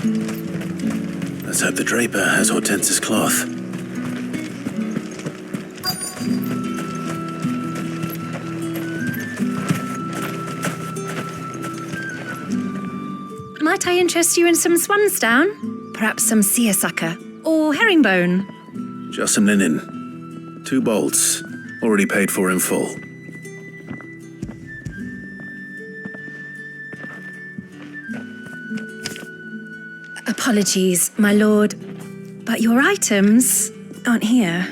Let's hope the Draper has Hortense's cloth. Might I interest you in some swansdown? Perhaps some seersucker or herringbone? Just some linen. 2 bolts. Already paid for in full. Apologies, my lord, but your items aren't here.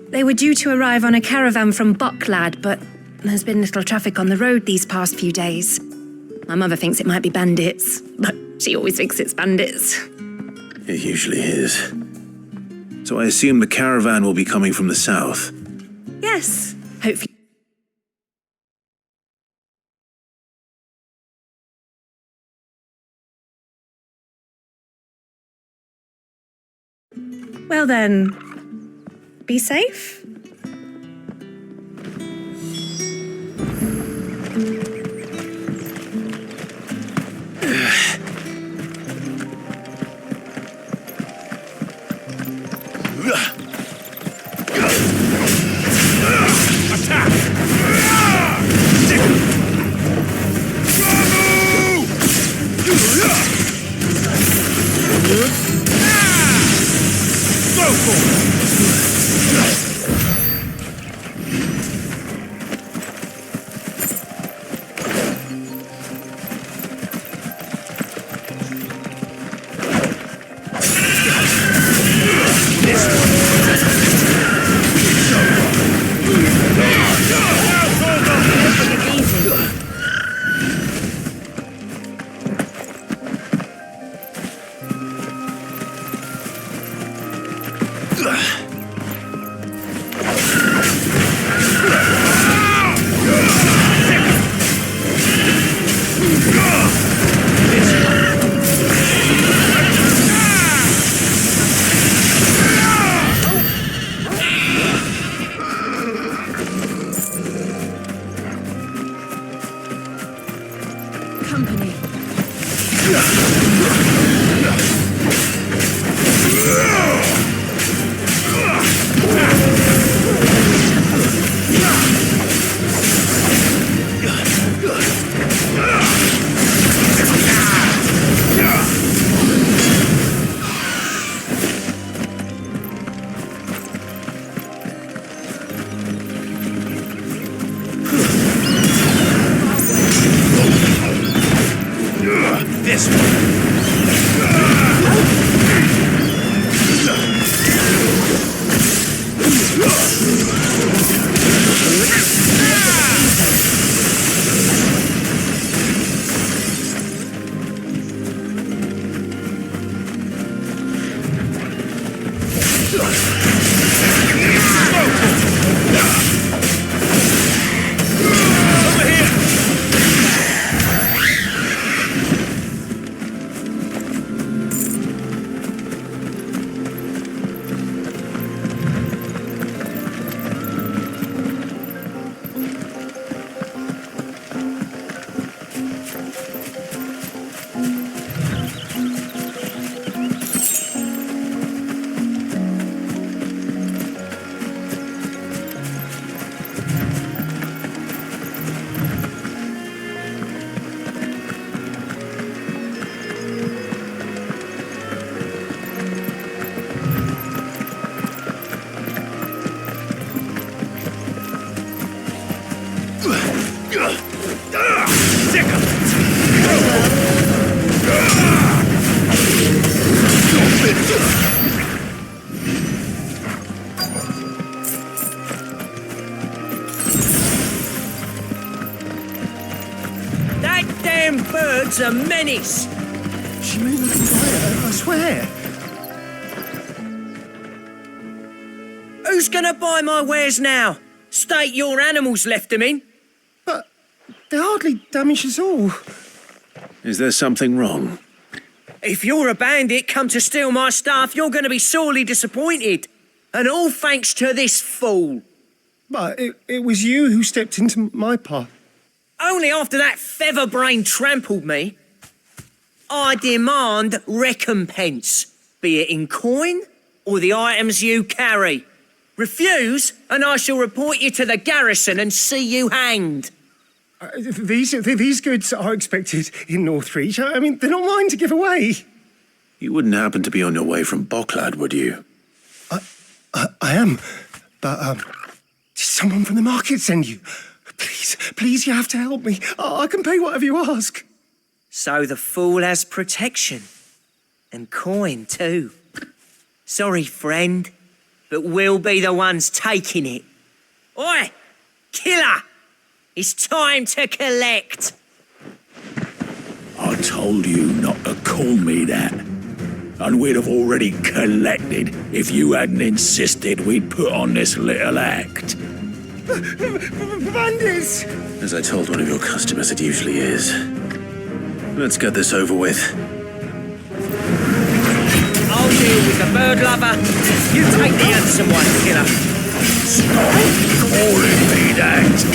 They were due to arrive on a caravan from Bucklad, but there's been little traffic on the road these past few days. My mother thinks it might be bandits, but she always thinks it's bandits. It usually is. So I assume the caravan will be coming from the south. Yes, hopefully. Well then, be safe. Bird's a menace. She may look fire, I swear. Who's gonna buy my wares now? State your animals left them in. But they hardly damaged us all. Is there something wrong? If you're a bandit come to steal my stuff, you're gonna be sorely disappointed. And all thanks to this fool. But it was you who stepped into my path. Only after that feather-brain trampled me. I demand recompense, be it in coin or the items you carry. Refuse, and I shall report you to the garrison and see you hanged. These goods are expected in Northreach. I mean, they're not mine to give away. You wouldn't happen to be on your way from Bocklad, would you? I am, but did someone from the market send you? Please, you have to help me. I can pay whatever you ask. So the fool has protection. And coin, too. Sorry, friend, but we'll be the ones taking it. Oi! Killer! It's time to collect! I told you not to call me that. And we'd have already collected if you hadn't insisted we'd put on this little act. Bandits! As I told one of your customers, it usually is. Let's get this over with. I'll deal with the bird lover. You take the handsome one, Killer. Stop calling me that!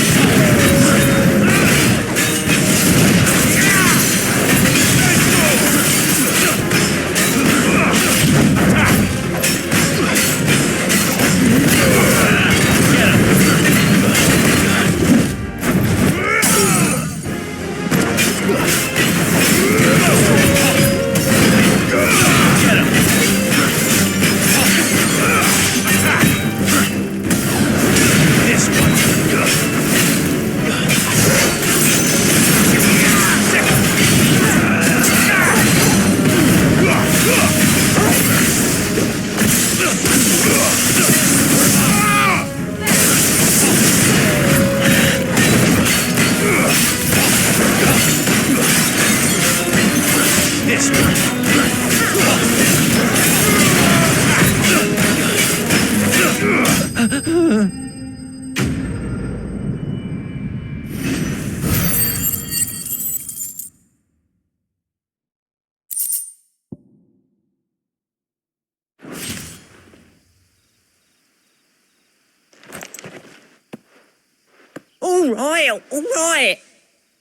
All right.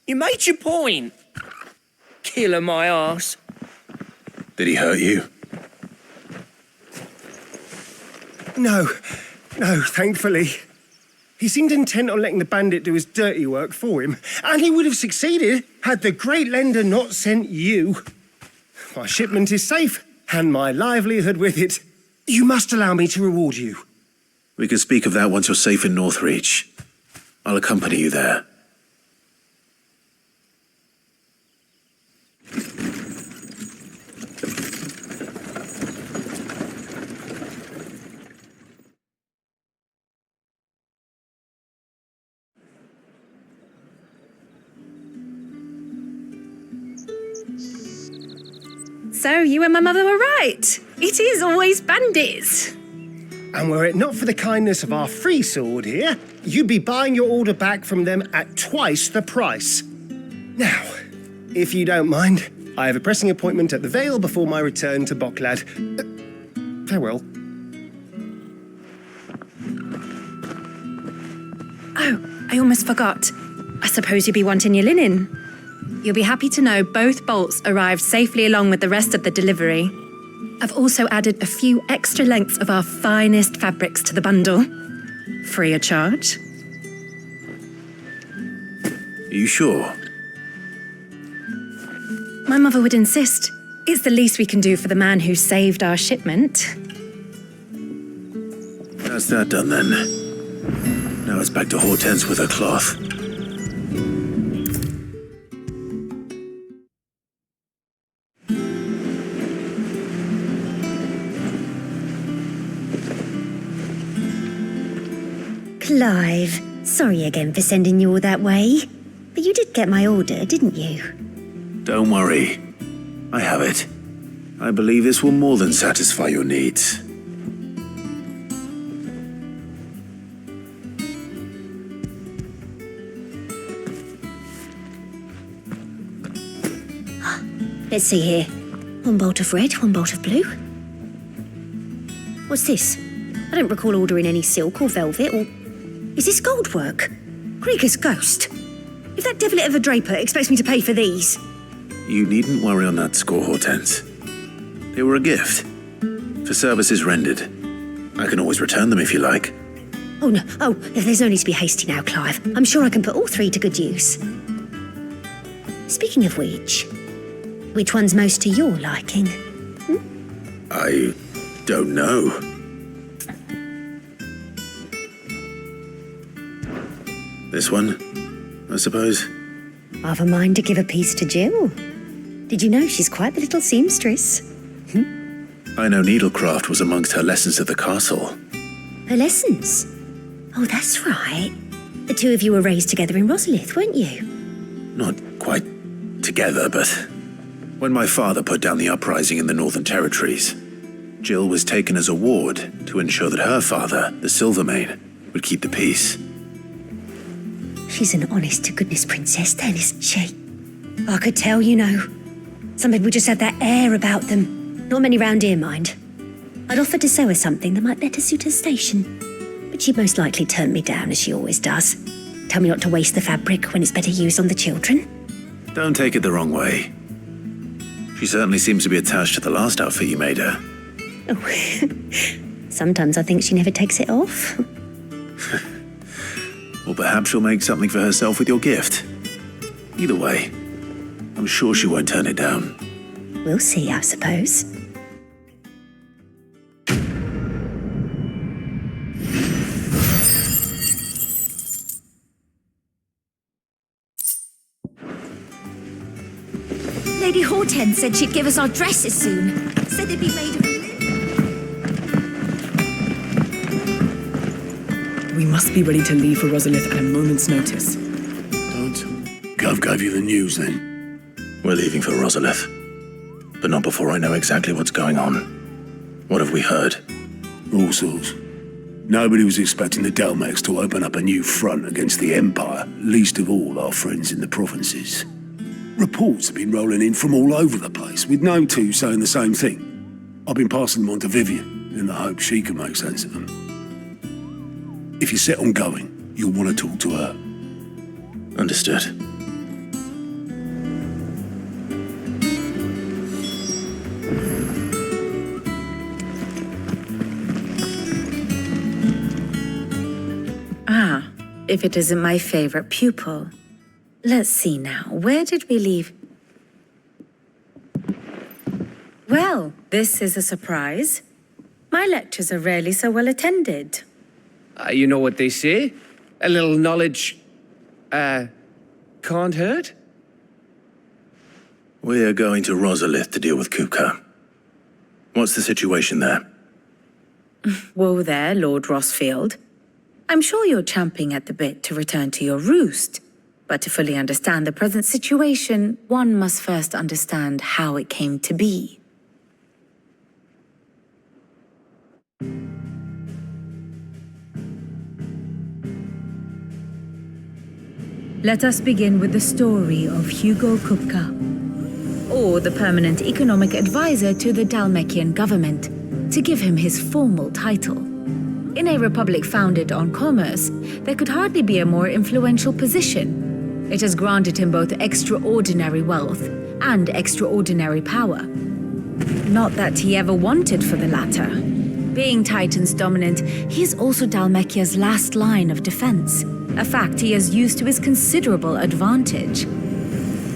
You made your point. Killer my arse. Did he hurt you? No, thankfully. He seemed intent on letting the bandit do his dirty work for him, and he would have succeeded had the great lender not sent you. My shipment is safe, and my livelihood with it. You must allow me to reward you. We can speak of that once you're safe in Northreach. I'll accompany you there. So you and my mother were right. It is always bandits. And were it not for the kindness of our free sword here, you'd be buying your order back from them at twice the price. Now, if you don't mind, I have a pressing appointment at the Vale before my return to Bocklad. Farewell. Oh, I almost forgot. I suppose you'll be wanting your linen. You'll be happy to know both bolts arrived safely along with the rest of the delivery. I've also added a few extra lengths of our finest fabrics to the bundle. Free of charge. Are you sure? My mother would insist. It's the least we can do for the man who saved our shipment. That's that done then. Now it's back to Hortense with her cloth. Clive, sorry again for sending you all that way. But you did get my order, didn't you? Don't worry. I have it. I believe this will more than satisfy your needs. Let's see here. One bolt of red, one bolt of blue. What's this? I don't recall ordering any silk or velvet or... Is this gold work? Krieger's ghost. If that devilet of a draper expects me to pay for these... You needn't worry on that score, Hortense. They were a gift. For services rendered. I can always return them if you like. Oh, no. Oh, there's no need to be hasty now, Clive. I'm sure I can put all three to good use. Speaking of which one's most to your liking? I don't know. This one, I suppose. I've a mind to give a piece to Jill. Did you know she's quite the little seamstress? I know needlecraft was amongst her lessons at the castle. Her lessons? Oh, that's right. The two of you were raised together in Rosalith, weren't you? Not quite together, but when my father put down the uprising in the Northern Territories, Jill was taken as a ward to ensure that her father, the Silvermane, would keep the peace. She's an honest-to-goodness princess then, isn't she? I could tell, you know. Some people just have that air about them. Not many round here, mind. I'd offered to sew her something that might better suit her station. But she'd most likely turn me down, as she always does. Tell me not to waste the fabric when it's better used on the children. Don't take it the wrong way. She certainly seems to be attached to the last outfit you made her. Oh, sometimes I think she never takes it off. Or perhaps she'll make something for herself with your gift. Either way, I'm sure she won't turn it down. We'll see, I suppose. Lady Hortense said she'd give us our dresses soon. Said they'd be made of linen. We must be ready to leave for Rosalith at a moment's notice. Don't. Gov gave you the news then. We're leaving for Rosalith, but not before I know exactly what's going on. What have we heard? All sorts. Nobody was expecting the Delmex to open up a new front against the Empire, least of all our friends in the provinces. Reports have been rolling in from all over the place, with no two saying the same thing. I've been passing them on to Vivian, in the hope she can make sense of them. If you're set on going, you'll want to talk to her. Understood. Ah, if it isn't my favorite pupil. Let's see now, where did we leave? Well, this is a surprise. My lectures are rarely so well attended. You know what they say? A little knowledge, can't hurt? We're going to Rosalith to deal with Kupka. What's the situation there? Whoa there, Lord Rossfield. I'm sure you're champing at the bit to return to your roost. But to fully understand the present situation, one must first understand how it came to be. Let us begin with the story of Hugo Kupka, or the permanent economic advisor to the Dalmekian government, to give him his formal title. In a republic founded on commerce, there could hardly be a more influential position. It has granted him both extraordinary wealth and extraordinary power. Not that he ever wanted for the latter. Being Titan's dominant, he is also Dalmekia's last line of defense, a fact he has used to his considerable advantage.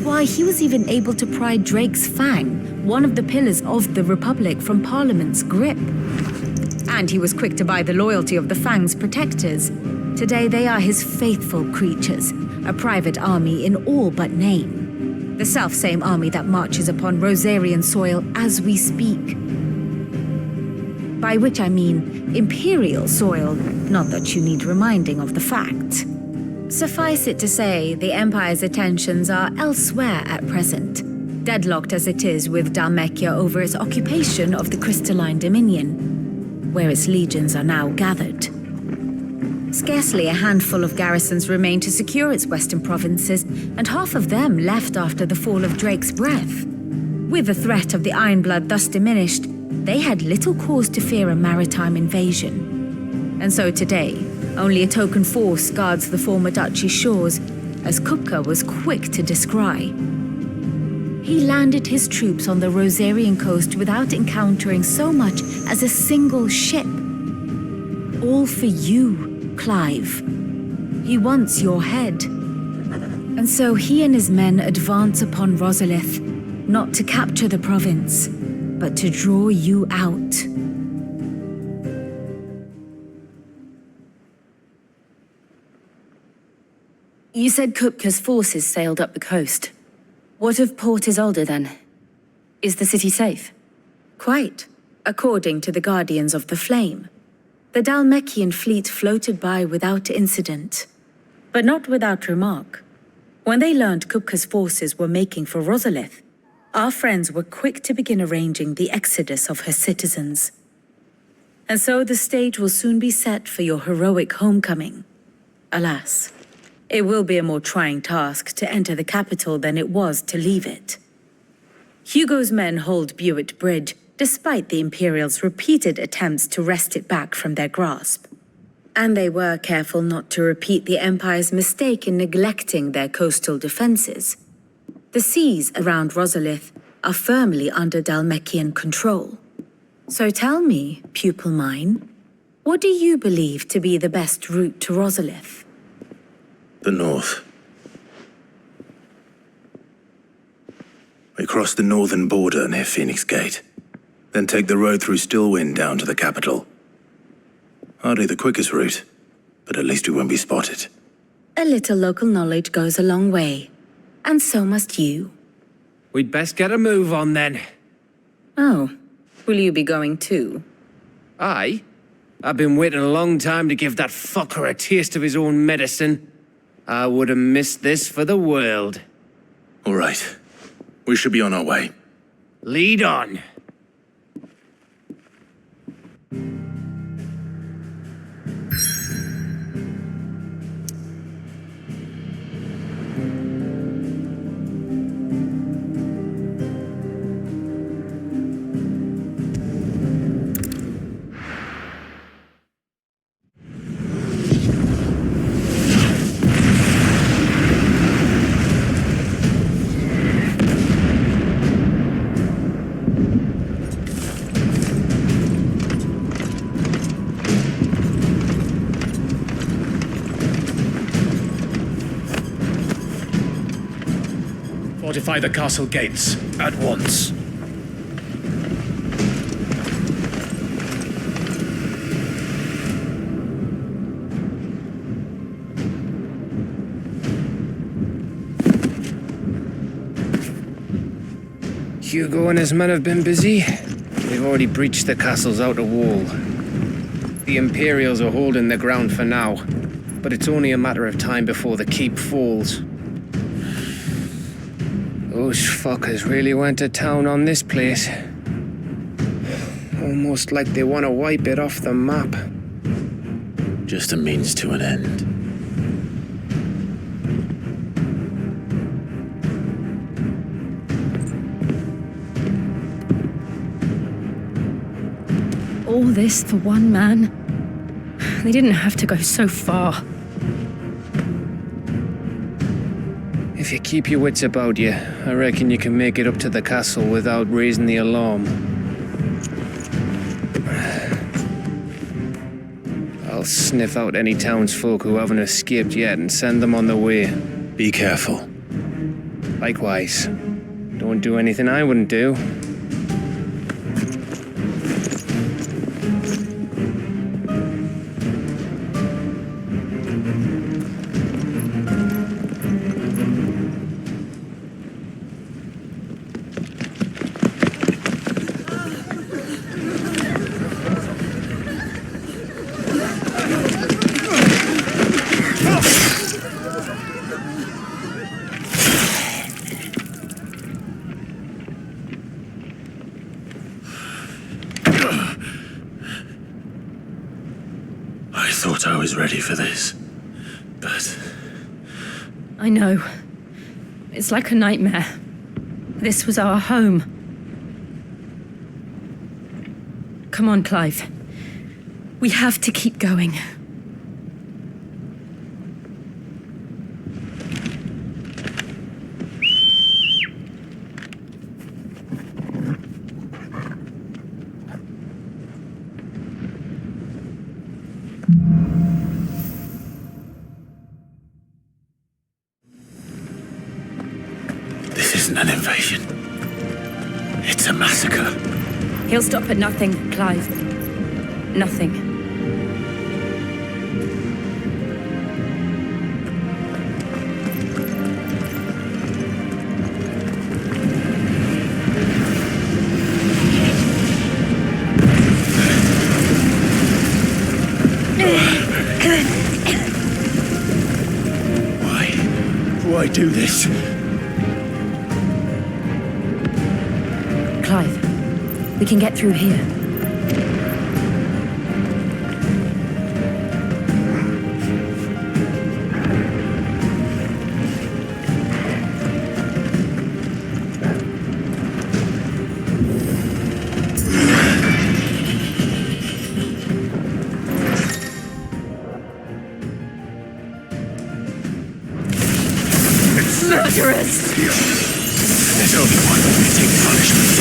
Why, he was even able to pry Drake's Fang, one of the pillars of the Republic, from Parliament's grip. And he was quick to buy the loyalty of the Fang's protectors. Today they are his faithful creatures, a private army in all but name. The self-same army that marches upon Rosarian soil as we speak. By which I mean imperial soil, not that you need reminding of the fact. Suffice it to say, the Empire's attentions are elsewhere at present, deadlocked as it is with Dalmekia over its occupation of the Crystalline Dominion, where its legions are now gathered. Scarcely a handful of garrisons remain to secure its western provinces, and half of them left after the fall of Drake's Breath. With the threat of the Ironblood thus diminished, they had little cause to fear a maritime invasion. And so today, only a token force guards the former duchy's shores, as Kupka was quick to descry. He landed his troops on the Rosarian coast without encountering so much as a single ship. All for you, Clive. He wants your head. And so he and his men advance upon Rosalith, not to capture the province, but to draw you out. You said Kupka's forces sailed up the coast. What of Port Isolde then? Is the city safe? Quite, according to the Guardians of the Flame. The Dalmekian fleet floated by without incident, but not without remark. When they learned Kupka's forces were making for Rosalith, our friends were quick to begin arranging the exodus of her citizens. And so the stage will soon be set for your heroic homecoming. Alas, it will be a more trying task to enter the capital than it was to leave it. Hugo's men hold Buet Bridge, despite the Imperials' repeated attempts to wrest it back from their grasp. And they were careful not to repeat the Empire's mistake in neglecting their coastal defenses. The seas around Rosalith are firmly under Dalmekian control. So tell me, pupil mine, what do you believe to be the best route to Rosalith? The north. We cross the northern border near Phoenix Gate, then take the road through Stillwind down to the capital. Hardly the quickest route, but at least we won't be spotted. A little local knowledge goes a long way, and so must you. We'd best get a move on then. Oh, will you be going too? Aye. I've been waiting a long time to give that fucker a taste of his own medicine. I would have missed this for the world. All right. We should be on our way. Lead on. Fortify the castle gates, at once. Hugo and his men have been busy. They've already breached the castle's outer wall. The Imperials are holding the ground for now, but it's only a matter of time before the keep falls. Those fuckers really went to town on this place. Almost like they want to wipe it off the map. Just a means to an end. All this for one man? They didn't have to go so far. If you keep your wits about you, I reckon you can make it up to the castle without raising the alarm. I'll sniff out any townsfolk who haven't escaped yet and send them on their way. Be careful. Likewise. Don't do anything I wouldn't do. I thought I was ready for this, but... I know. It's like a nightmare. This was our home. Come on, Clive. We have to keep going. imagine. It's a massacre. He'll stop at nothing, Clive. Nothing. Why do this? Clive, we can get through here. Murderous! There's only one way to take punishment.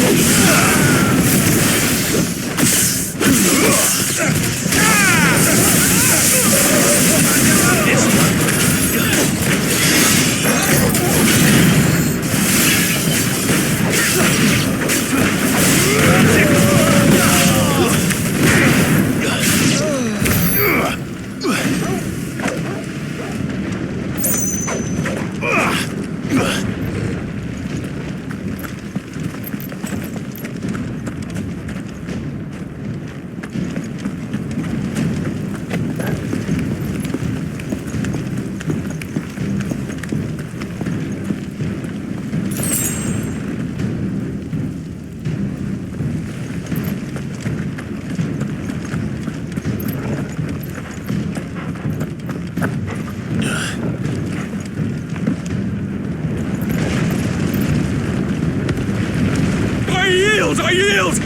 I yield!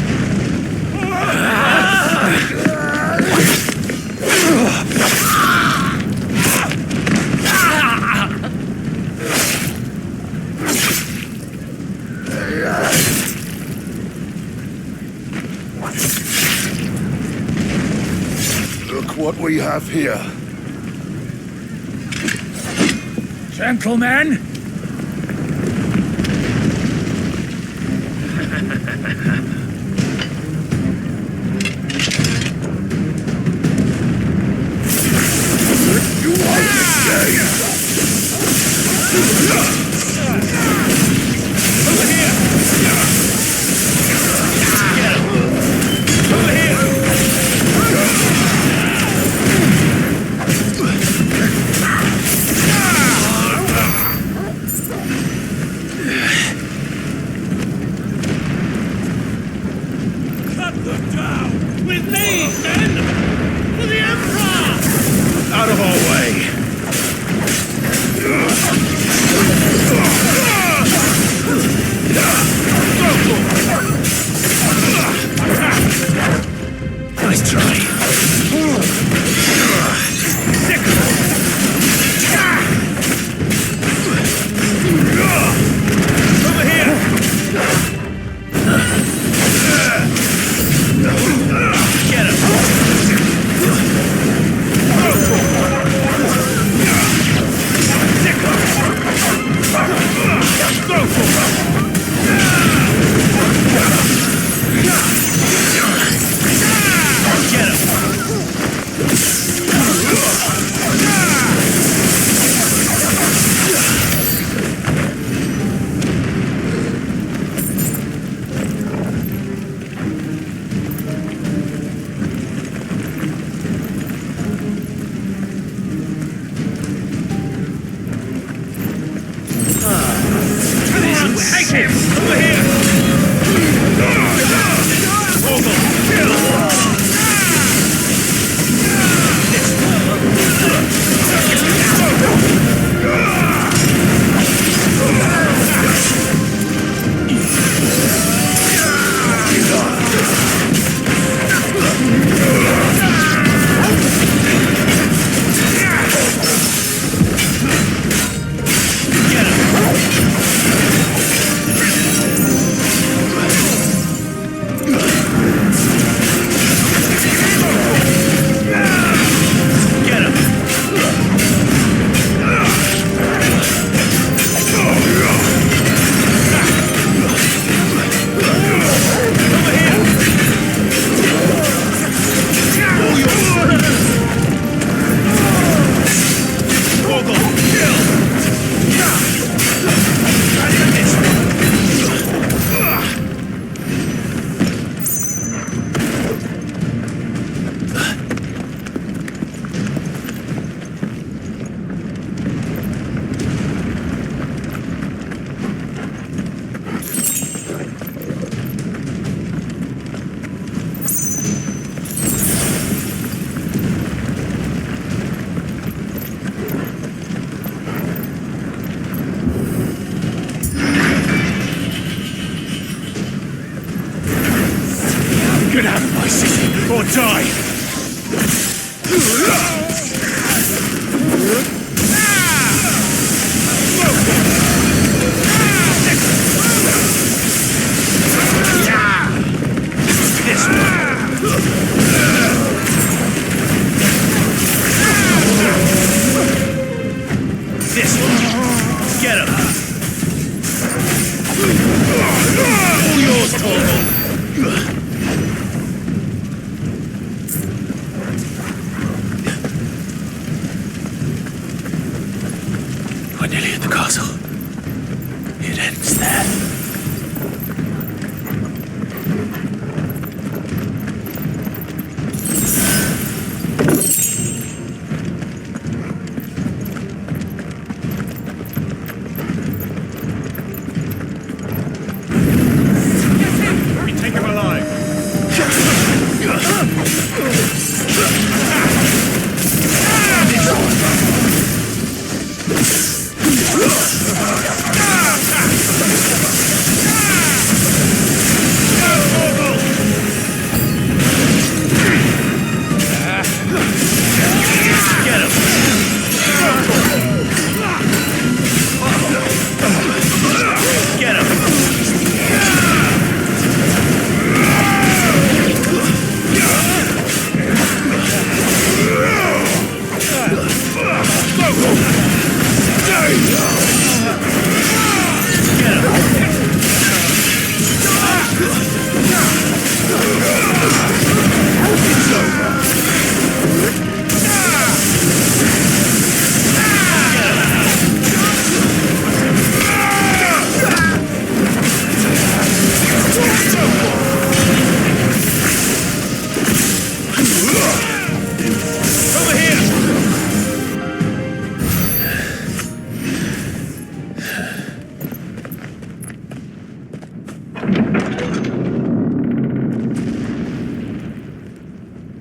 Look what we have here. Gentlemen! Get out of my city, or die! This one. Get him. All yours, Torgal. We're nearly at the castle. It ends there.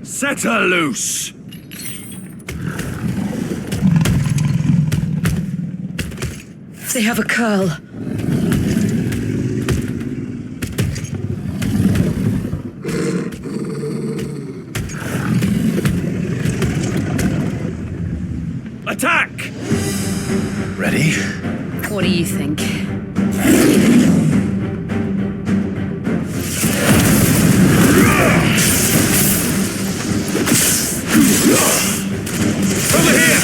Set her loose! They have a curl. Attack! Ready? What do you think? Over here!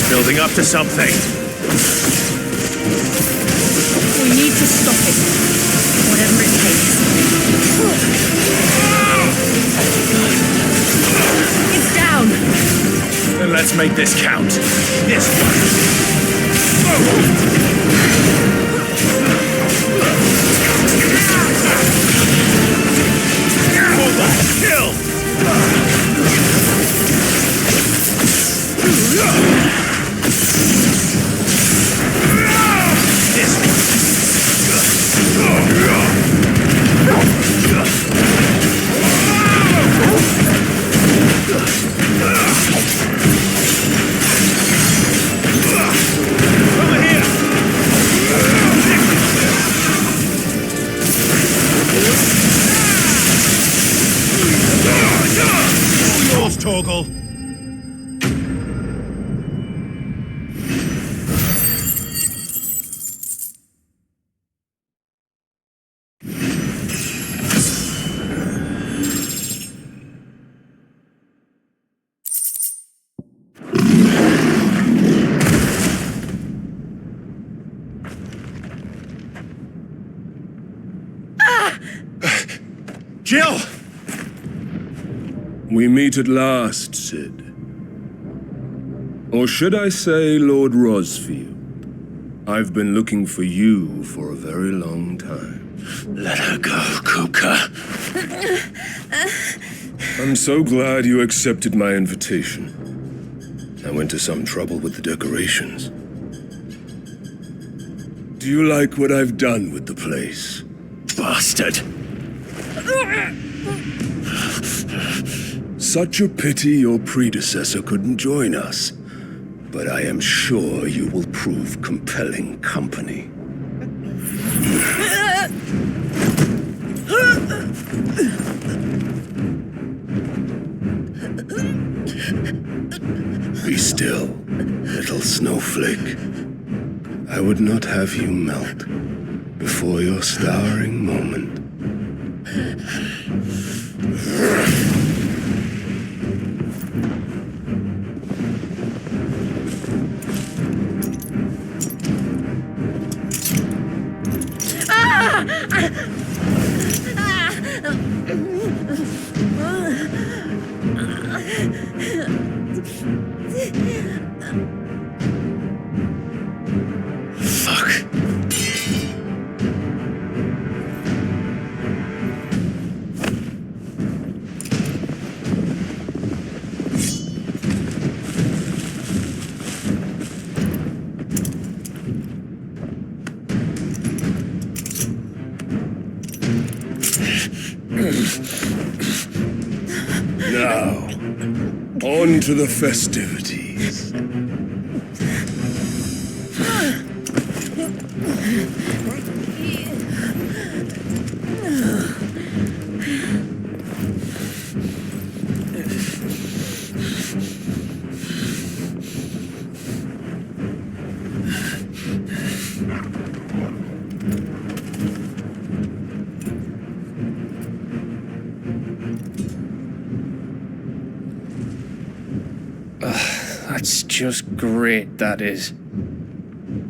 Building up to something. We need to stop it. Whatever it takes. It's down. Then let's make this count. This one. Kill! Yours, Torgal. Jill! We meet at last, Sid. Or should I say Lord Rosfield? I've been looking for you for a very long time. Let her go, Kupka. I'm so glad you accepted my invitation. I went to some trouble with the decorations. Do you like what I've done with the place? Bastard. Such a pity your predecessor couldn't join us. But I am sure you will prove compelling company. Be still, little snowflake. I would not have you melt before your starring moment. Fuck. Now, on to the festivities. That's just great, that is.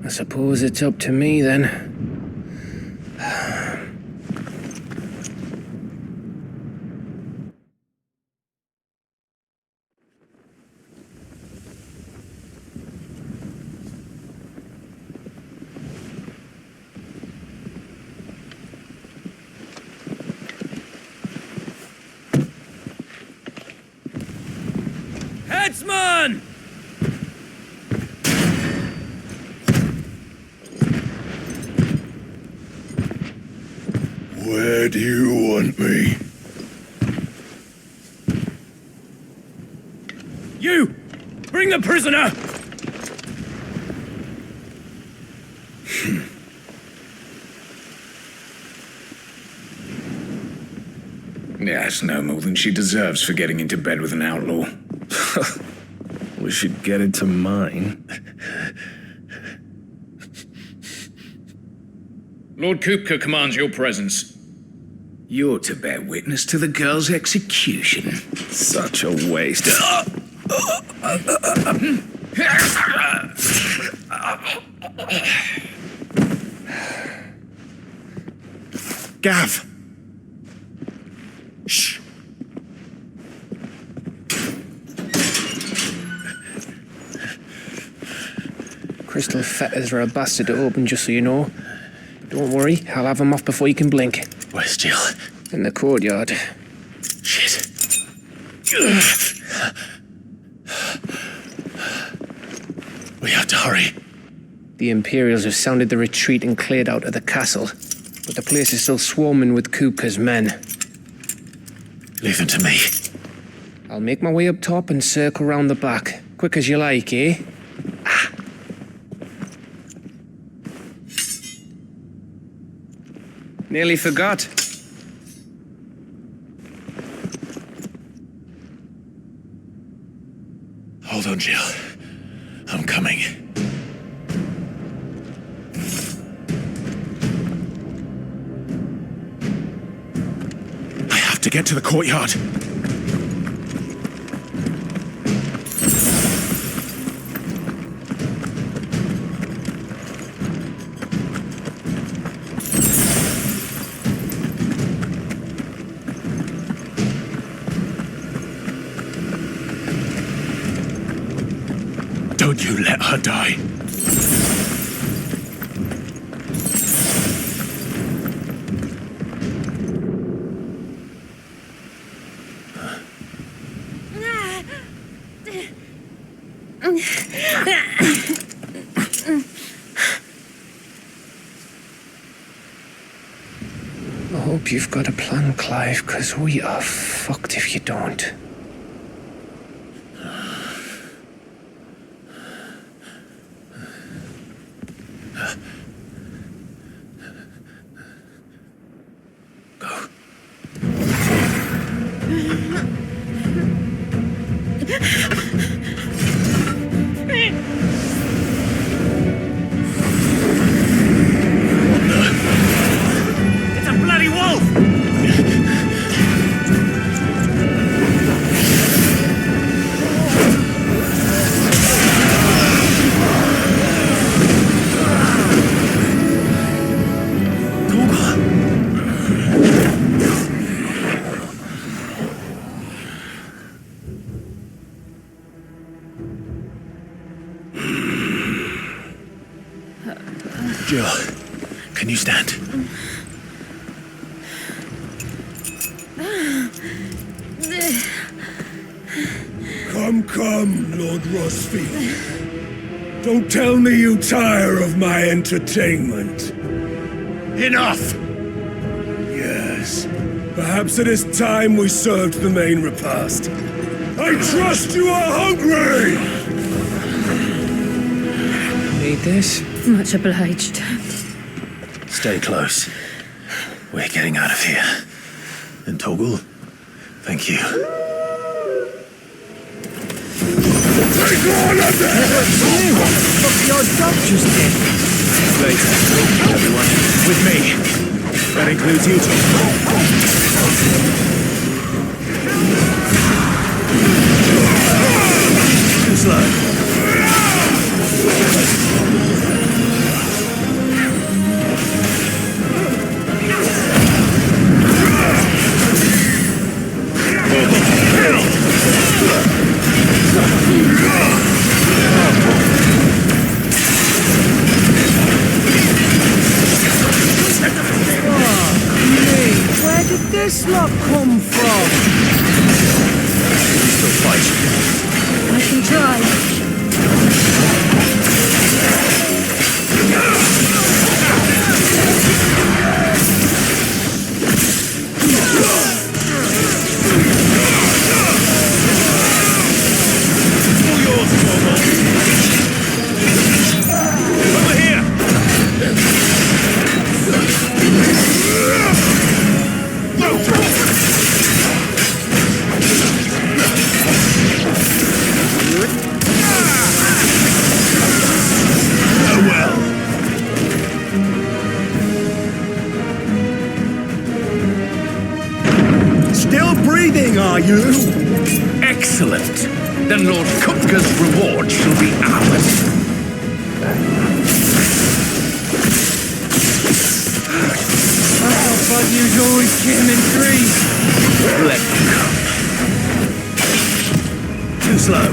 I suppose it's up to me then. Headsman! Where do you want me? You! Bring the prisoner! Yeah, it's no more than she deserves for getting into bed with an outlaw. We should get into mine. Lord Kupka commands your presence. You're to bear witness to the girl's execution. Such a waste. Gav! Shh! Crystal fetters are a bastard to open, just so you know. Don't worry, I'll have them off before you can blink. Where's Jill? In the courtyard. Shit. We have to hurry. The Imperials have sounded the retreat and cleared out of the castle. But the place is still swarming with Kupka's men. Leave them to me. I'll make my way up top and circle round the back. Quick as you like, eh? Nearly forgot. Hold on, Jill. I'm coming. I have to get to the courtyard. Don't you let her die. hope you've got a plan, Clive, because we are fucked if you don't. Go. It's a bloody wolf! Jill, can you stand? Come, Lord Rosfield. Don't tell me you tire of my entertainment. Enough! Yes. Perhaps it is time we served the main repast. I trust you are hungry! Need this? Much obliged. Stay close. We're getting out of here. And Toggle, thank you. Take all of them! Fuck your job just did. Later, everyone, with me. That includes you two. Too slow. Where did this lot come from? Still fight. I can try. All yours, Toggle. Over here! Still breathing, are you? Excellent. Then Lord Kupka's reward shall be ours. I thought bad news always came in threes. Let them come. Too slow.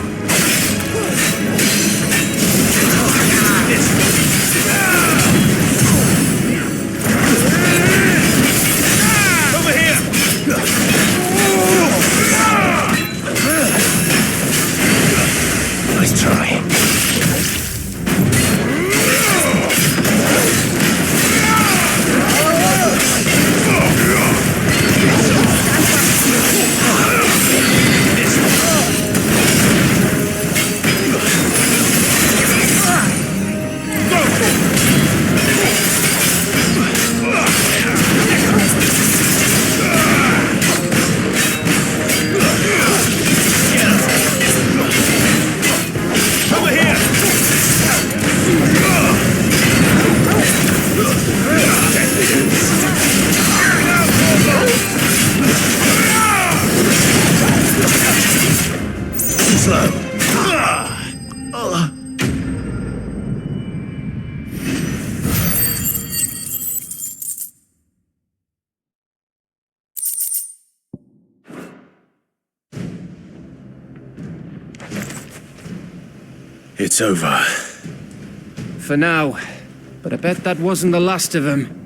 Over here! Nice try. It's over. For now. But I bet that wasn't the last of them.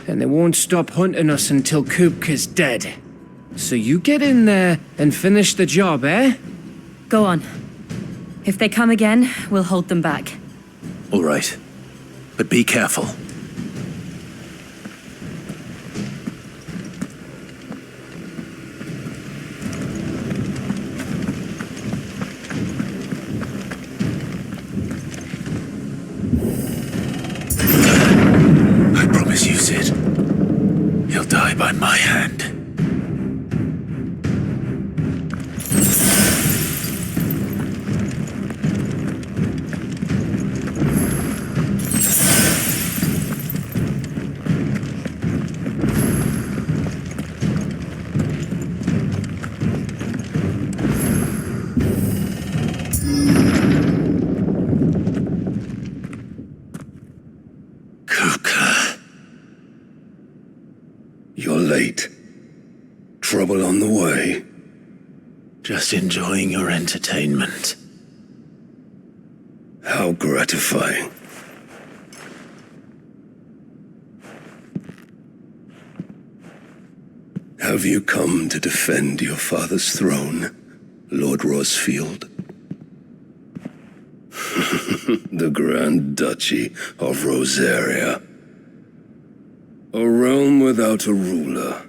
And they won't stop hunting us until Kupka's dead. So you get in there and finish the job, eh? Go on. If they come again, we'll hold them back. All right. But be careful. lose it, he'll die by my hand. You're late. Trouble on the way? Just enjoying your entertainment. How gratifying. Have you come to defend your father's throne, Lord Rosfield? The Grand Duchy of Rosaria. A realm without a ruler,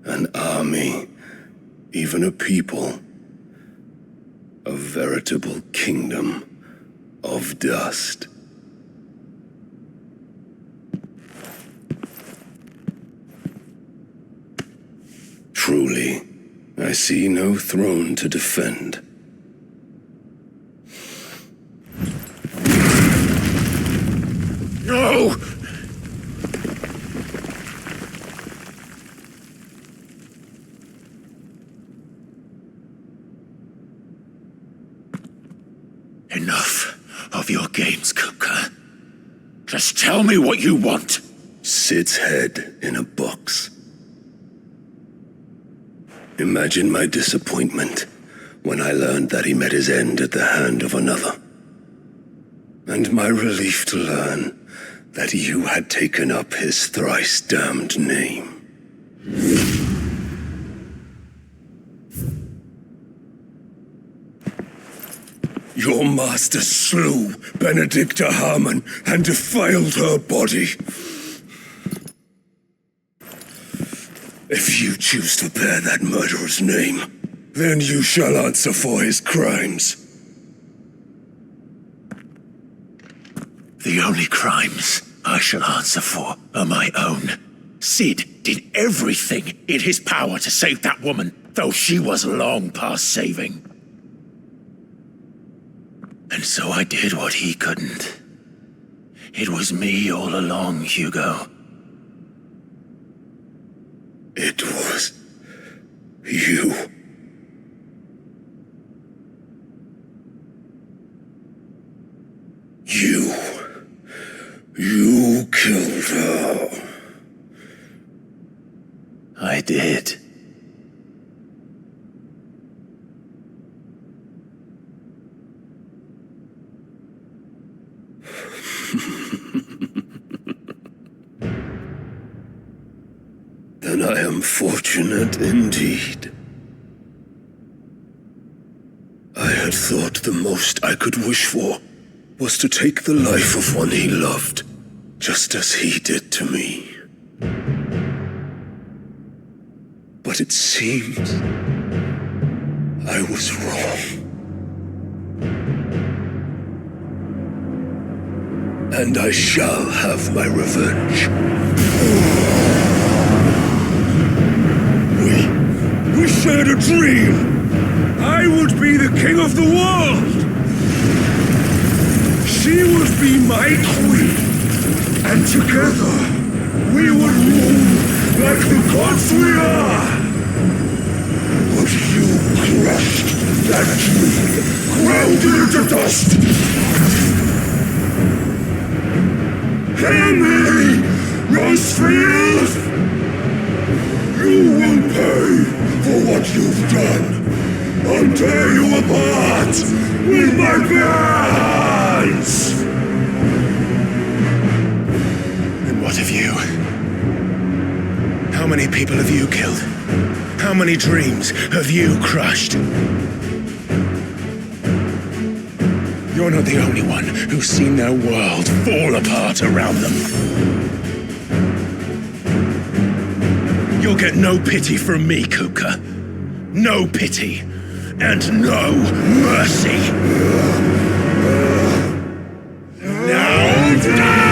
an army, even a people. A veritable kingdom of dust. Truly, I see no throne to defend. No! Enough of your games, Kupka. Just tell me what you want. Sid's head in a box. Imagine my disappointment when I learned that he met his end at the hand of another. And my relief to learn that you had taken up his thrice-damned name. Your master slew Benedicta Harmon and defiled her body. If you choose to bear that murderer's name, then you shall answer for his crimes. The only crimes I shall answer for are my own. Sid did everything in his power to save that woman, though she was long past saving. And so I did what he couldn't. It was me all along, Hugo. It was you. You killed her. I did. Then I am fortunate indeed. I had thought the most I could wish for was to take the life of one he loved, just as he did to me. But it seems I was wrong. And I shall have my revenge. We shared a dream. I would be the king of the world. She would be my queen. And together, we would rule like the gods we are. But you crushed that dream, ground it into dust. Hear me, Rosefield! You will pay for what you've done. I'll tear you apart with my bare hands! And what of you? How many people have you killed? How many dreams have you crushed? You're not the only one who's seen their world fall apart around them. You'll get no pity from me, Kuka. No pity. And no mercy. Now die!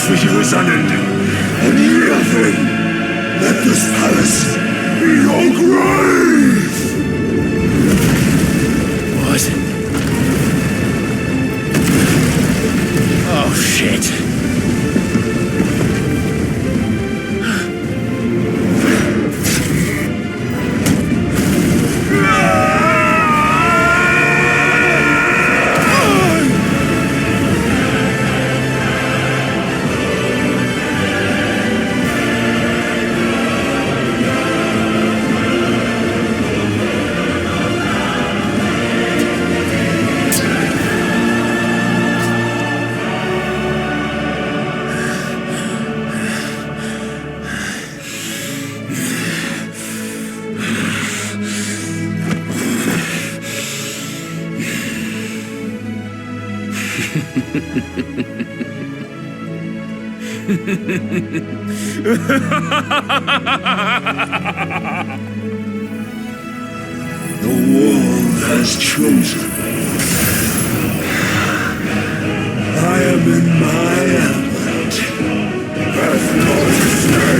for you is unending, and nothing. Let this palace be your grave! What? Oh, shit. The world has chosen. I am in my element. That's not to say.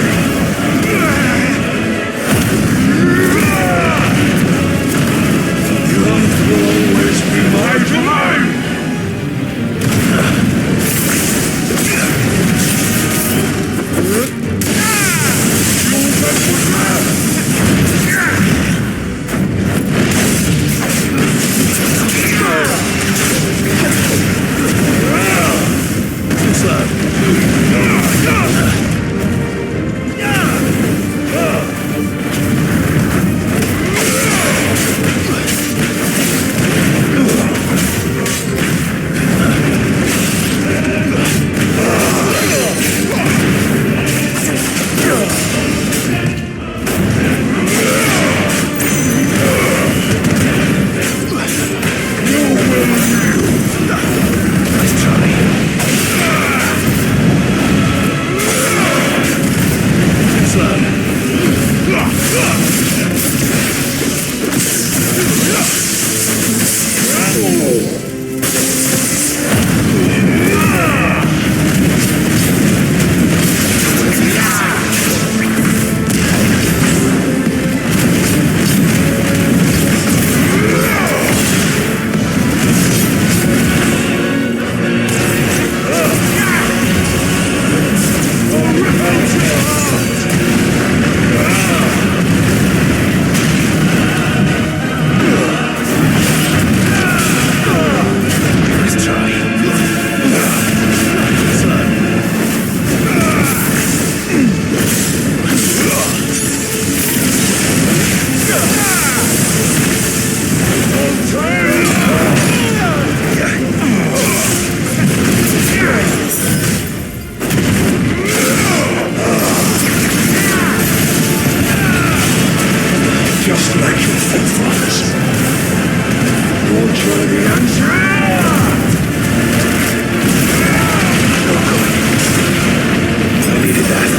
Love will always be my domain. Just like your forefathers. Your journey ends here! Oh, good. I needed that.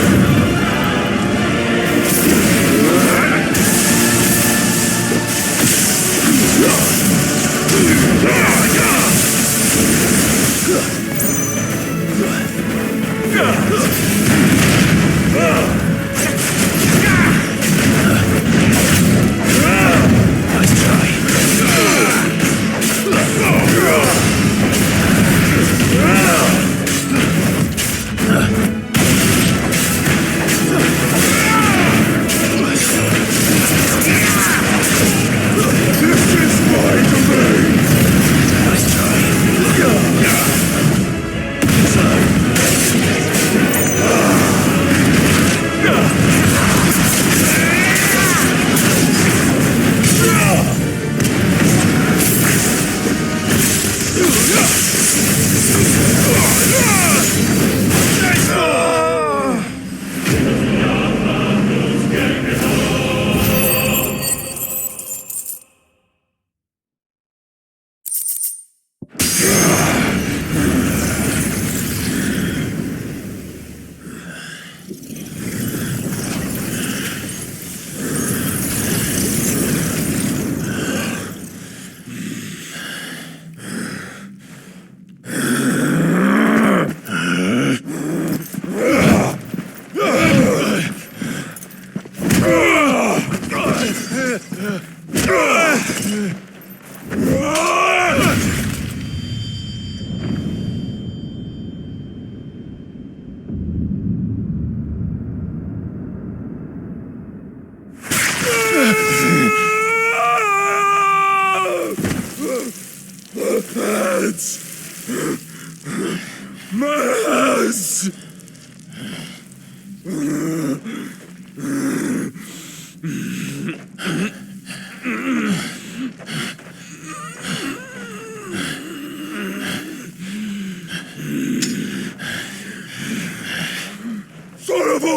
Son of a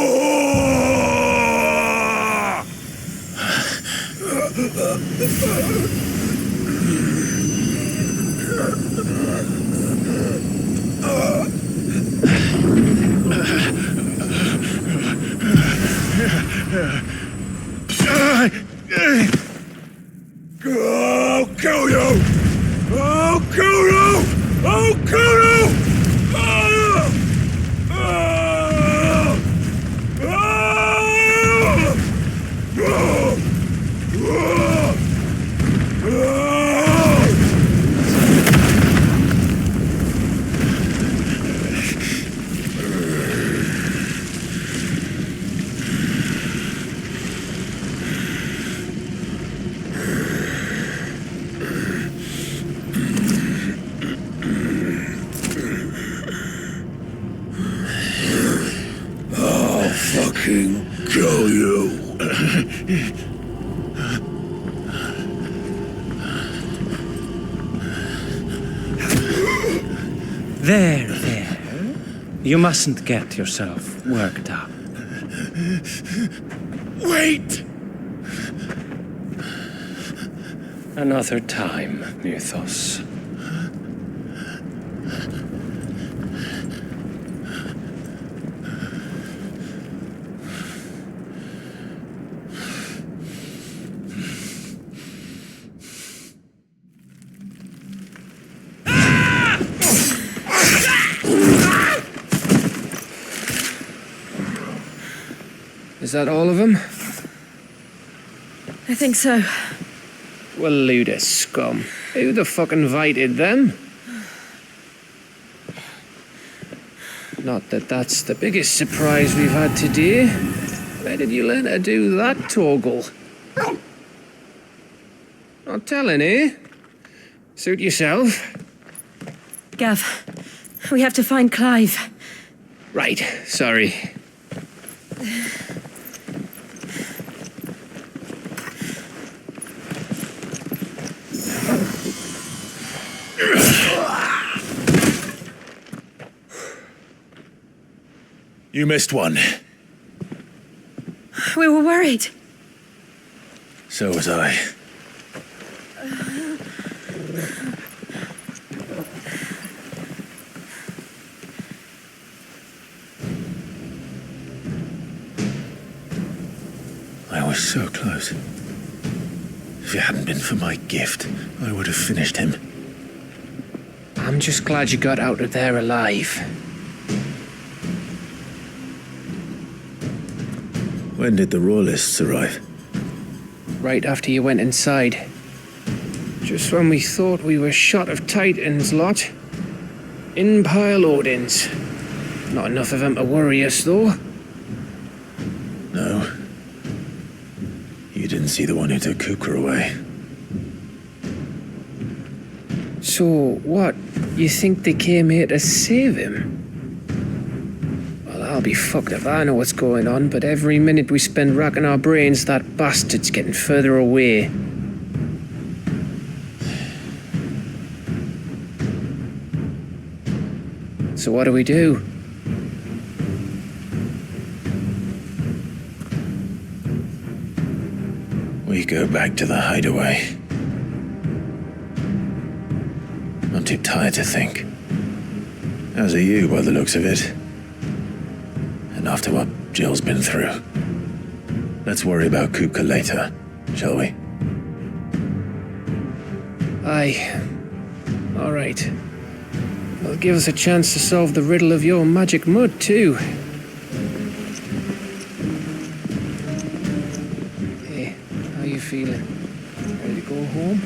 I'll kill you! I'll kill you! I'll kill you! Fucking kill you. There. You mustn't get yourself worked up. Wait! Another time, Mythos. Is that all of them? I think so. Well, load of scum. Who the fuck invited them? Not that that's the biggest surprise we've had today. Where did you learn to do that, Torgal? Not telling, eh? Suit yourself. Gav, we have to find Clive. Right, sorry. You missed one. We were worried. So was I. I was so close. If it hadn't been for my gift, I would have finished him. I'm just glad you got out of there alive. When did the Royalists arrive? Right after you went inside. Just when we thought we were shot of Titans, lot. In pile Odins. Not enough of them to worry us, though. No. You didn't see the one who took Kupka away. So, what? You think they came here to save him? Well, I'll be fucked if I know what's going on, but every minute we spend racking our brains, that bastard's getting further away. So what do we do? We go back to the hideaway. I'm too tired to think. As are you, by the looks of it. And after what Jill's been through. Let's worry about Kupka later, shall we? Aye. All right. Well, give us a chance to solve the riddle of your magic mud, too. Hey, how you feeling? Ready to go home?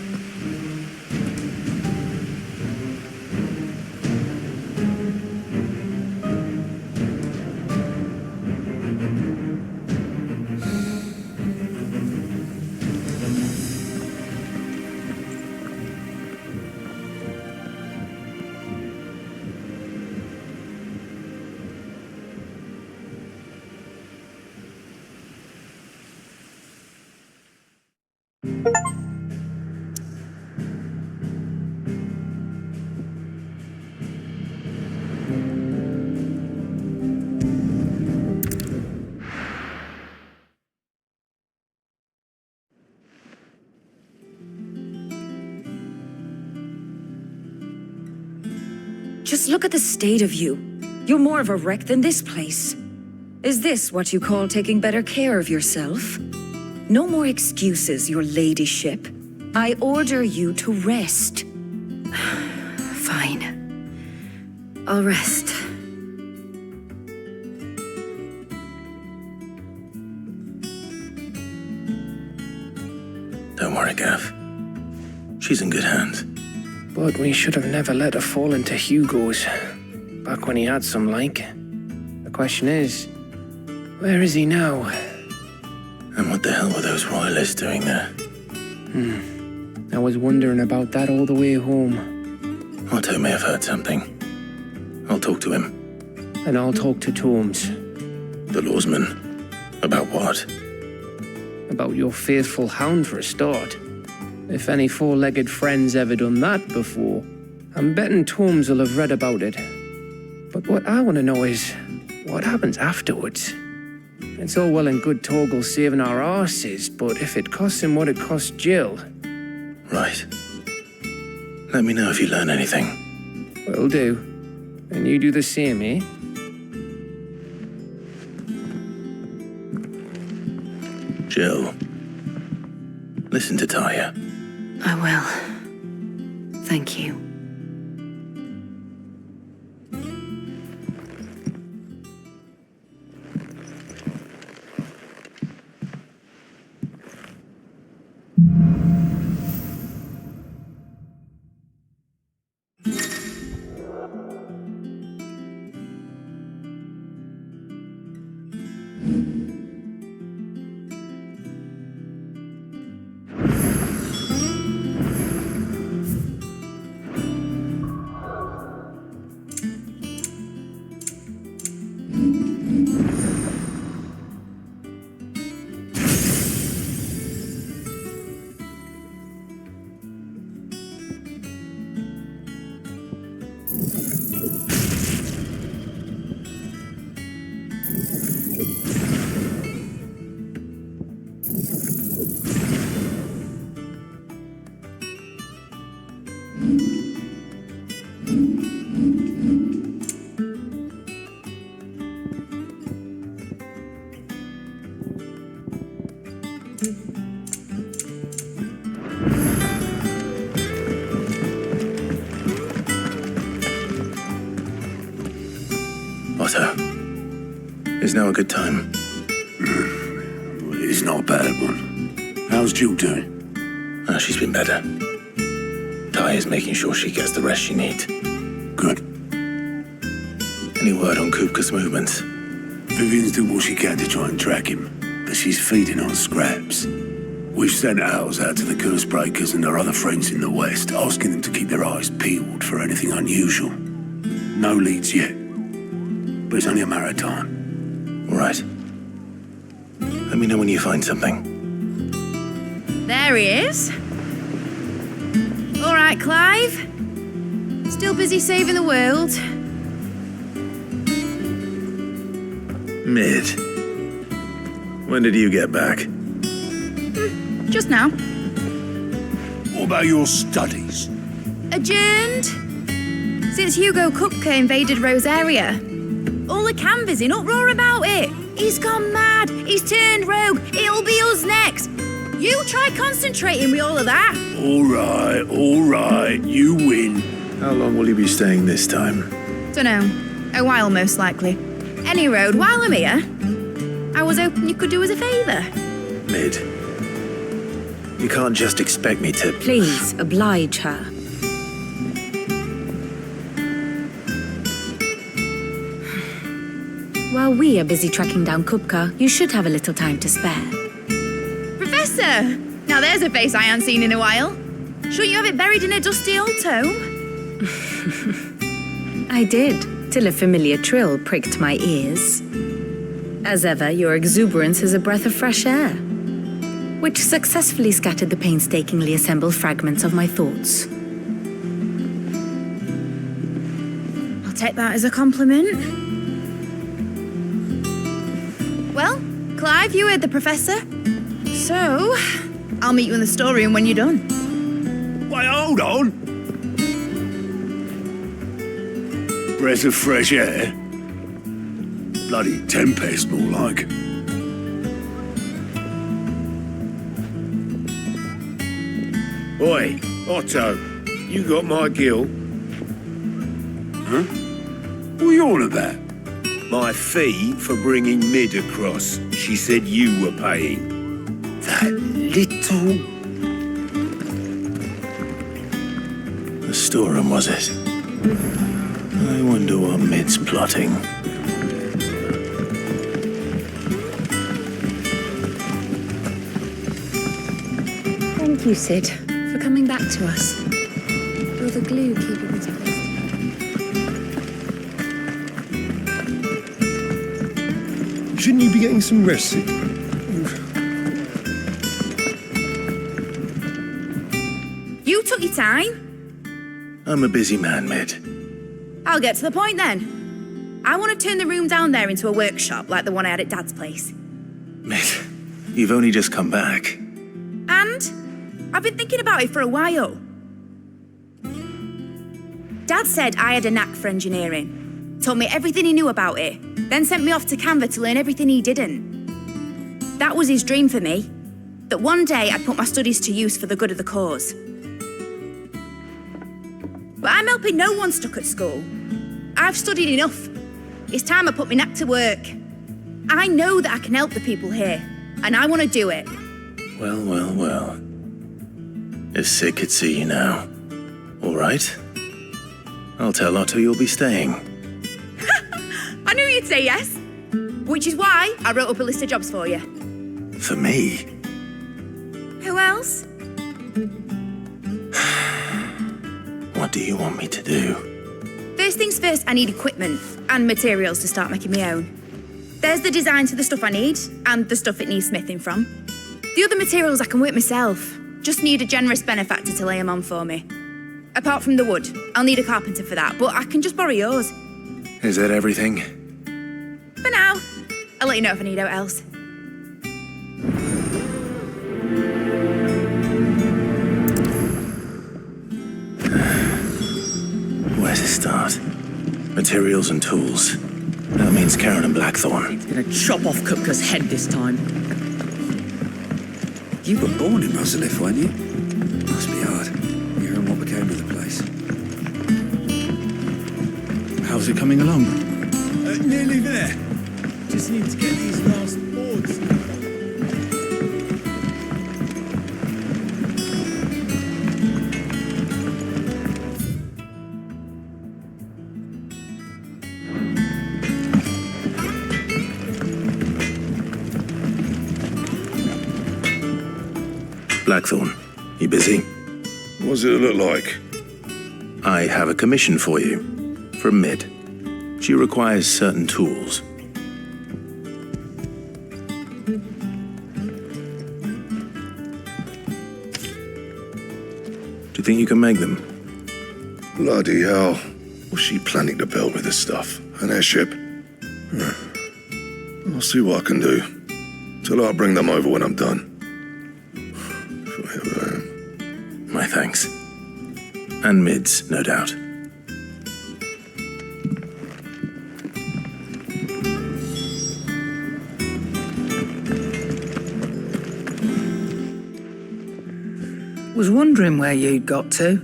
Just look at the state of you. You're more of a wreck than this place. Is this what you call taking better care of yourself? No more excuses, your ladyship. I order you to rest. Fine. I'll rest. Don't worry, Gav. She's in good hands. But we should have never let her fall into Hugo's. Back when he had some like. The question is, where is he now? And what the hell were those royalists doing there? I was wondering about that all the way home. Otto may have heard something. I'll talk to him. And I'll talk to Torms. The lawsman. About what? About your faithful hound for a start. If any four-legged friend's ever done that before, I'm betting Torms will have read about it. But what I want to know is, what happens afterwards? It's all well and good Torgal saving our arses, but if it costs him what it cost Jill... Right. Let me know if you learn anything. Will do. And you do the same, eh? Jill. Listen to Talia. I will. Thank you. Otto, is now a good time? It's not a bad one. How's Jill doing? She's been better. Ty is making sure she gets the rest she needs. Good. Any word on Kupka's movements? Vivian's doing what she can to try and track him, but she's feeding on scraps. We've sent ours out to the curse breakers and their other friends in the west, asking them to keep their eyes peeled for anything unusual. No leads yet, but it's only a matter of time. All right. Let me know when you find something. There he is. All right, Clive. Still busy saving the world. Mid. When did you get back? Just now. What about your studies? Adjourned. Since Hugo Kupka invaded Rosaria. All the canvass in uproar about it. He's gone mad. He's turned rogue. It'll be us next. You try concentrating with all of that. All right, you win. How long will you be staying this time? Dunno. A while, most likely. Any road, while I'm here, I was hoping you could do us a favour. Mid. You can't just expect me to... Please, oblige her. While we are busy tracking down Kupka, you should have a little time to spare. Professor! Now there's a face I haven't seen in a while. Shouldn't you have it buried in a dusty old tome? I did, till a familiar trill pricked my ears. As ever, your exuberance is a breath of fresh air, which successfully scattered the painstakingly assembled fragments of my thoughts. I'll take that as a compliment. Well, Clive, you heard the professor. So, I'll meet you in the storeroom when you're done. Wait, hold on! Breath of fresh air? Bloody tempest, more like. Oi, Otto, you got my gill? Huh? What are you on about? My fee for bringing Mid across. She said you were paying. That little... The storeroom, was it? I wonder what Mid's plotting. Thank you, Sid, for coming back to us. Will the glue keep it into place? Shouldn't you be getting some rest, Sid? You took your time. I'm a busy man, Mid. I'll get to the point then. I want to turn the room down there into a workshop like the one I had at Dad's place. Mid, you've only just come back. And I've been thinking about it for a while. Dad said I had a knack for engineering, told me everything he knew about it, then sent me off to Canva to learn everything he didn't. That was his dream for me, that one day I'd put my studies to use for the good of the cause. But I'm helping no one stuck at school. I've studied enough. It's time I put my knack to work. I know that I can help the people here, and I want to do it. Well, well, well. If Sid could see you now. All right. I'll tell Otto you'll be staying. I knew you'd say yes. Which is why I wrote up a list of jobs for you. For me? Who else? What do you want me to do? First things first, I need equipment and materials to start making my own. There's the designs for the stuff I need and the stuff it needs smithing from. The other materials I can work myself. Just need a generous benefactor to lay them on for me. Apart from the wood, I'll need a carpenter for that, but I can just borrow yours. Is that everything? For now. I'll let you know if I need out else. Where to start? Materials and tools. That means Karen and Blackthorn. He's gonna chop off Kupka's head this time. You were born in Rosalith, weren't you? Must be hard, hearing what became of the place. How's it coming along? Nearly there. Just need to get these last boards. Blackthorn, you busy? What's it look like? I have a commission for you. From Mid. She requires certain tools. Do you think you can make them? Bloody hell. What's she planning to build with this stuff? An airship? I'll see what I can do. Till I bring them over when I'm done. My thanks. And Mid's, no doubt. Was wondering where you'd got to.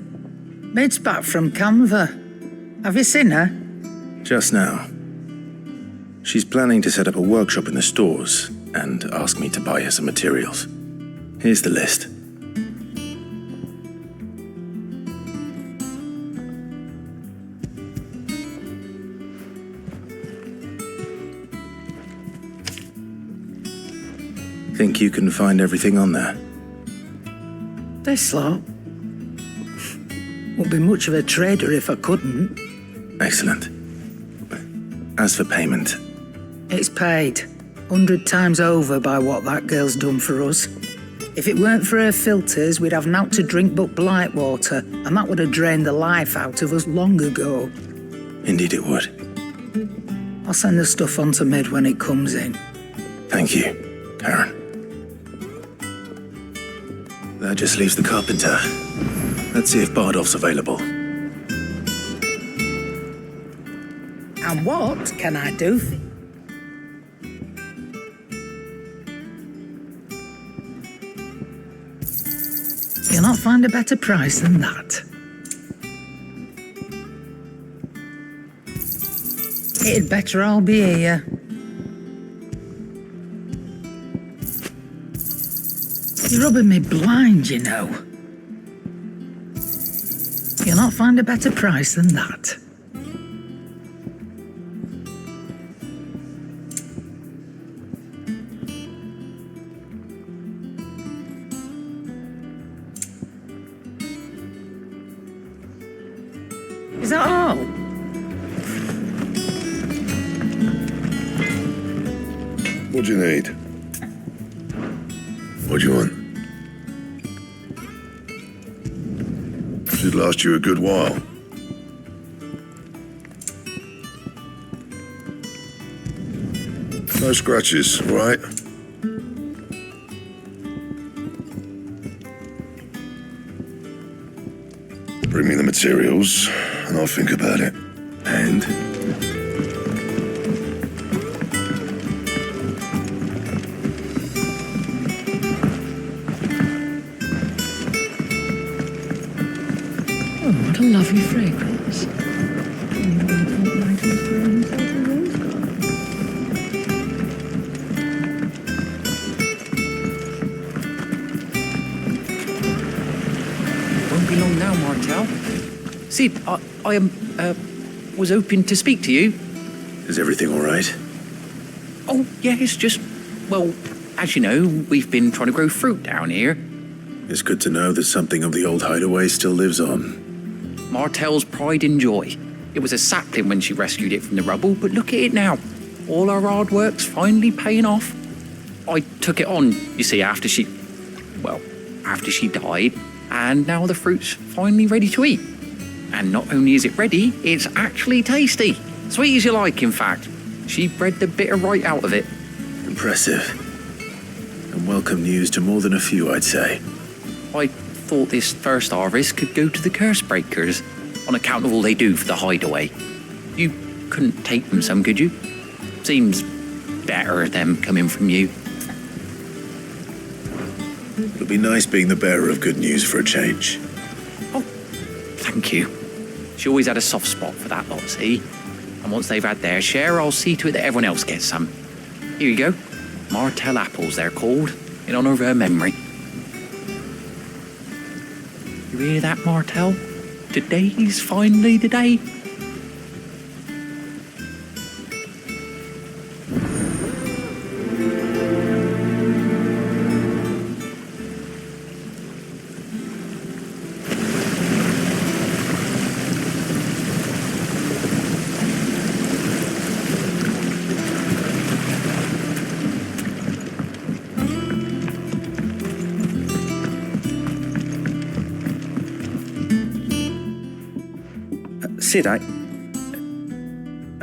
Mid's back from Canva. Have you seen her? Just now. She's planning to set up a workshop in the stores and ask me to buy her some materials. Here's the list. Think you can find everything on there? This lot. Wouldn't be much of a trader if I couldn't. Excellent. As for payment, It's paid 100 times over by what that girl's done for us. If it weren't for her filters, we'd have naught to drink but blight water, and that would have drained the life out of us long ago. indeed it would. I'll send the stuff on to Mid when it comes in. Thank you, Karen. That just leaves the carpenter. Let's see if Bardolph's available. And what can I do? You'll not find a better price than that. It'd better all be here. You're rubbing me blind, you know. You'll not find a better price than that. Is that all? What do you need? What do you want? Should last you a good while. No scratches, all right? Bring me the materials, and I'll think about it. And? Oh, what a lovely fragrance. Won't be long now, Martel. Sid, I was hoping to speak to you. Is everything all right? Oh, yeah, it's just, well, as you know, we've been trying to grow fruit down here. It's good to know that something of the old hideaway still lives on. Martel's pride and joy. It was a sapling when she rescued it from the rubble, but look at it now. All our hard work's finally paying off. I took it on, you see, after she died, and now the fruit's finally ready to eat. And not only is it ready, it's actually tasty. Sweet as you like, in fact. She bred the bitter right out of it. Impressive. And welcome news to more than a few, I'd say. I thought this first harvest could go to the curse breakers, on account of all they do for the hideaway. You couldn't take them some, could you? Seems better them coming from you. It'll be nice being the bearer of good news for a change. Oh, thank you. She always had a soft spot for that lot, see? And once they've had their share, I'll see to it that everyone else gets some. Here you go. Martel apples, they're called, in honour of her memory. You hear that, Martel? Today's finally the day. Sid, I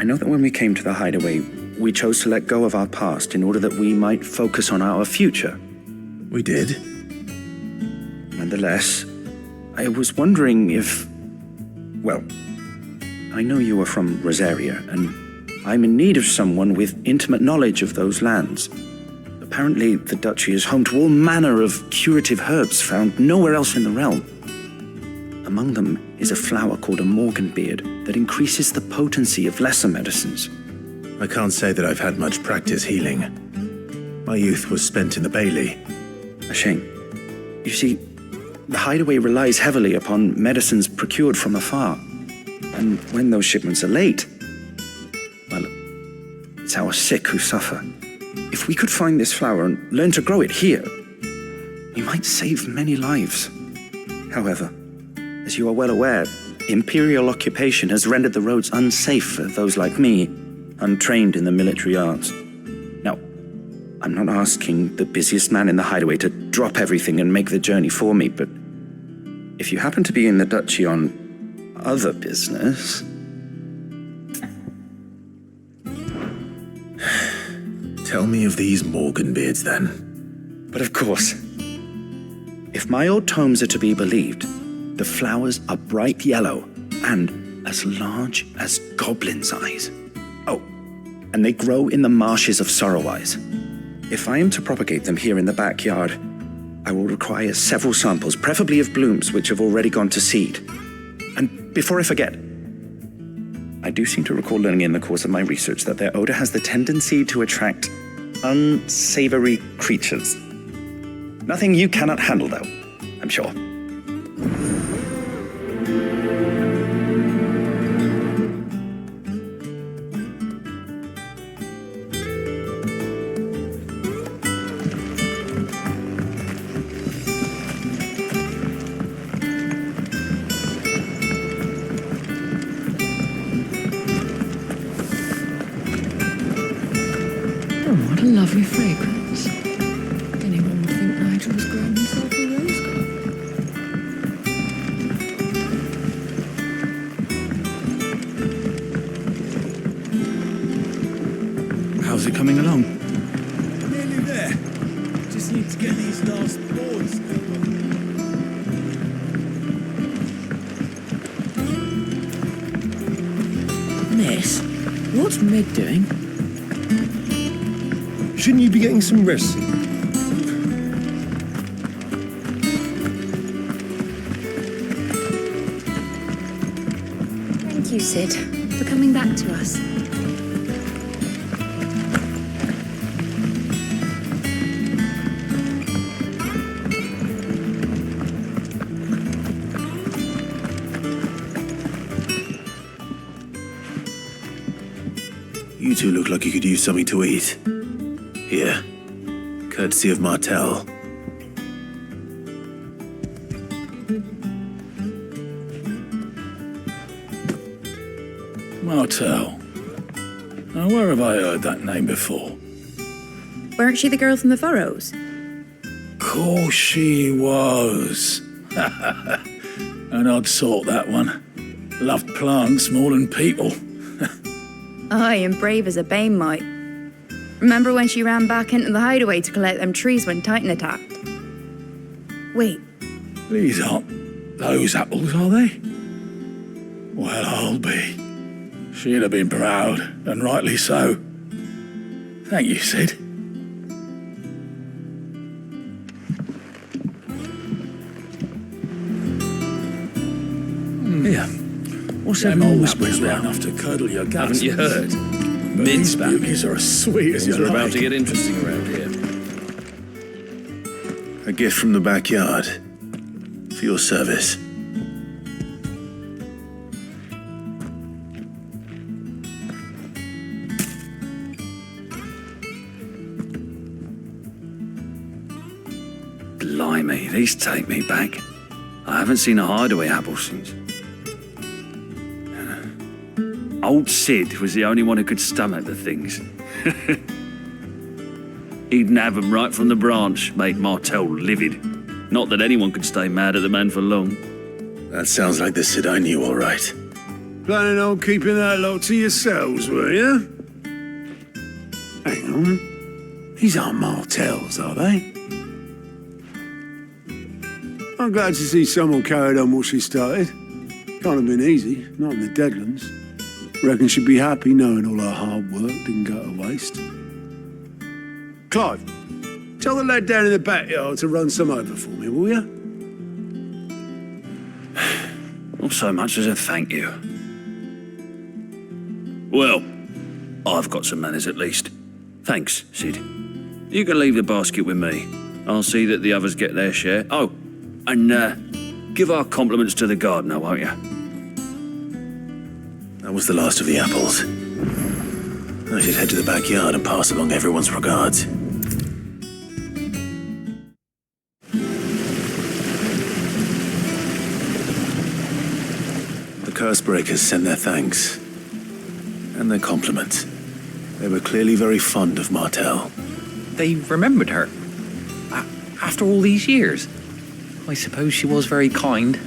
know that when we came to the hideaway, we chose to let go of our past in order that we might focus on our future. We did. Nonetheless, I was wondering if... Well, I know you are from Rosaria, and I'm in need of someone with intimate knowledge of those lands. Apparently, the duchy is home to all manner of curative herbs found nowhere else in the realm. Among them is a flower called a morganbeard that increases the potency of lesser medicines. I can't say that I've had much practice healing. My youth was spent in the Bailey. A shame. You see, the hideaway relies heavily upon medicines procured from afar. And when those shipments are late, well, it's our sick who suffer. If we could find this flower and learn to grow it here, we might save many lives. However, as you are well aware, Imperial occupation has rendered the roads unsafe for those like me, untrained in the military arts. Now, I'm not asking the busiest man in the hideaway to drop everything and make the journey for me, but if you happen to be in the duchy on other business... Tell me of these Morganbeards, then. But of course. If my old tomes are to be believed, the flowers are bright yellow and as large as goblins' eyes. Oh, and they grow in the marshes of Sorrowwise. If I am to propagate them here in the backyard, I will require several samples, preferably of blooms which have already gone to seed. And before I forget, I do seem to recall learning in the course of my research that their odor has the tendency to attract unsavory creatures. Nothing you cannot handle, though, I'm sure. What a lovely fragrance. Anyone would think Nigel was growing himself a rose garden. How's it coming along? Nearly there. Just need to get these last boards. Miss, what's Meg doing? Shouldn't you be getting some rest? Thank you, Sid, for coming back to us. You two look like you could use something to eat. Here, courtesy of Martel. Martel. Now, where have I heard that name before? Weren't she the girl from the Furrows? Course she was. An odd sort, that one. Loved plants more than people. Aye, and brave as a bane might. Remember when she ran back into the hideaway to collect them trees when Titan attacked? Wait. These aren't those apples, are they? Well, I'll be. She'd have been proud, and rightly so. Thank you, Sid. Here. What's Them everyone old whispering apples were about? enough to curdle your guts. Haven't you heard? But these Minceback. beauties are as sweet as Things you are about like. to get interesting around here. A gift from the backyard. For your service. Blimey, these take me back. I haven't seen a hideaway apple since. Old Sid was the only one who could stomach the things. He'd nab them right from the branch, made Martel livid. Not that anyone could stay mad at the man for long. That sounds like the Sid I knew, all right. Planning on keeping that lot to yourselves, were you? Hang on. These aren't Martels, are they? I'm glad to see someone carried on what she started. Can't have been easy, not in the Deadlands. Reckon she'd be happy knowing all her hard work didn't go to waste. Clive, tell the lad down in the backyard to run some over for me, will you? Not so much as a thank you. Well, I've got some manners at least. Thanks, Sid. You can leave the basket with me. I'll see that the others get their share. Oh, and give our compliments to the gardener, won't you? That was the last of the apples. I should head to the backyard and pass along everyone's regards. The Cursebreakers sent their thanks. And their compliments. They were clearly very fond of Martel. They remembered her. After all these years. I suppose she was very kind,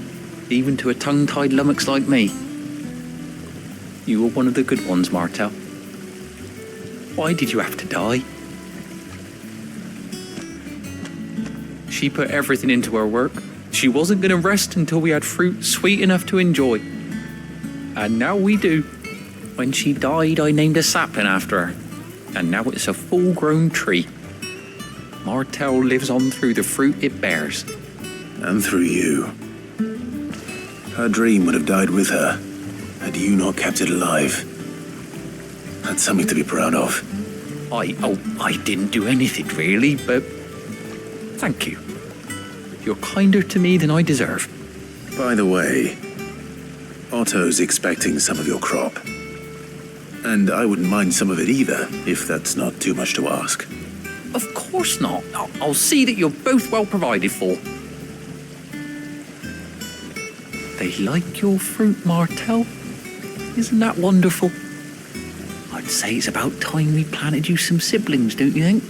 even to a tongue-tied lummox like me. You were one of the good ones, Martel. Why did you have to die? She put everything into her work. She wasn't going to rest until we had fruit sweet enough to enjoy. And now we do. When she died, I named a sapling after her. And now it's a full-grown tree. Martel lives on through the fruit it bears. And through you. Her dream would have died with her, had you not kept it alive. That's something to be proud of. I didn't do anything really, but thank you. You're kinder to me than I deserve. By the way, Otto's expecting some of your crop. And I wouldn't mind some of it either, if that's not too much to ask. Of course not. I'll see that you're both well provided for. They like your fruit, Martel. Isn't that wonderful? I'd say it's about time we planted you some siblings, don't you think?